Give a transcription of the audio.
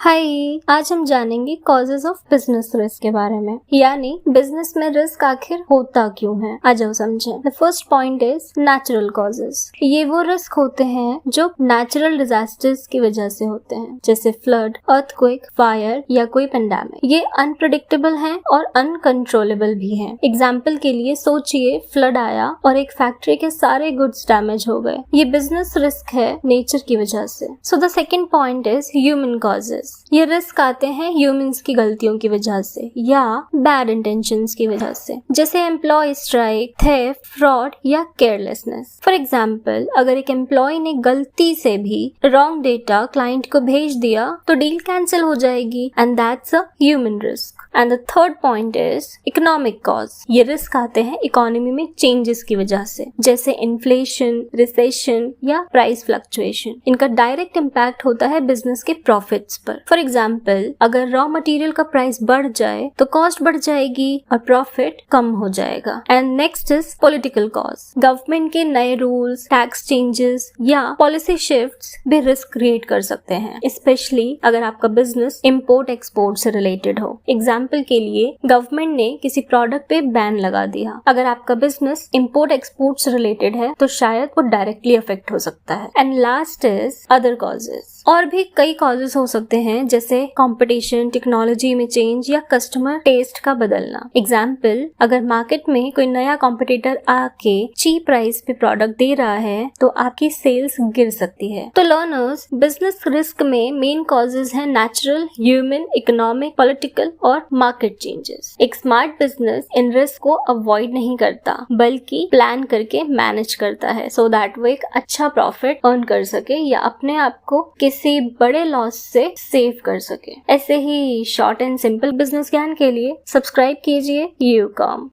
हाय, आज हम जानेंगे कॉजेज ऑफ बिजनेस रिस्क के बारे में, यानी बिजनेस में रिस्क आखिर होता क्यों है। आ जाओ समझें। The first point is natural causes. ये वो रिस्क होते हैं जो नेचुरल डिजास्टर्स की वजह से होते हैं, जैसे फ्लड, अर्थक्वेक, फायर या कोई पेंडेमिक। ये अनप्रेडिक्टेबल हैं और अनकंट्रोलेबल भी हैं। एग्जाम्पल के लिए सोचिए, फ्लड आया और एक फैक्ट्री के सारे गुड्स डैमेज हो गए। ये बिजनेस रिस्क है नेचर की वजह से। So the second point is human causes. ये रिस्क आते हैं ह्यूमंस की गलतियों की वजह से या बैड इंटेंशंस की वजह से, जैसे एम्प्लॉय स्ट्राइक, थेफ्ट, फ्रॉड या केयरलेसनेस। फॉर एग्जांपल, अगर एक एम्प्लॉय ने गलती से भी रॉन्ग डेटा क्लाइंट को भेज दिया तो डील कैंसिल हो जाएगी and that's a human risk. And the third point is economic cause. ये रिस्क आते हैं इकोनॉमी में चेंजेस की वजह से, जैसे इन्फ्लेशन, रिसेशन या प्राइस फ्लक्चुएशन। इनका डायरेक्ट इम्पैक्ट होता है बिजनेस के प्रॉफिट्स पर। फॉर एग्जाम्पल, अगर रॉ मटेरियल का प्राइस बढ़ जाए तो कॉस्ट बढ़ जाएगी और प्रॉफिट कम हो जाएगा। And next is political cause. Government के नए रूल्स, टैक्स चेंजेस या पॉलिसी शिफ्ट्स भी रिस्क क्रिएट कर सकते हैं, स्पेशली अगर आपका बिजनेस इंपोर्ट एक्सपोर्ट से रिलेटेड हो। एग्जाम्पल के लिए, गवर्नमेंट ने किसी प्रोडक्ट पे बैन लगा दिया। अगर आपका बिजनेस इंपोर्ट एक्सपोर्ट से रिलेटेड है तो शायद वो डायरेक्टली अफेक्ट हो सकता है। And last is other causes. और भी कई कॉजेज हो सकते हैं, जैसे कंपटीशन, टेक्नोलॉजी में चेंज या कस्टमर टेस्ट का बदलना। एग्जाम्पल, अगर मार्केट में कोई नया कॉम्पिटिटर आके चीप प्राइस पे प्रोडक्ट दे रहा है तो आपकी सेल्स गिर सकती है। तो लर्नर्स, बिजनेस रिस्क में मेन कॉजेज हैं नेचुरल, ह्यूमन, इकोनॉमिक, पॉलिटिकल और मार्केट चेंजेस। एक स्मार्ट बिजनेस इन रिस्क को अवॉइड नहीं करता, बल्कि प्लान करके मैनेज करता है, सो दैट वो एक अच्छा प्रॉफिट अर्न कर सके या अपने आप को किसी बड़े लॉस से सेव कर सके। ऐसे ही शॉर्ट एंड सिंपल बिजनेस ज्ञान के लिए सब्सक्राइब कीजिए यूकॉम।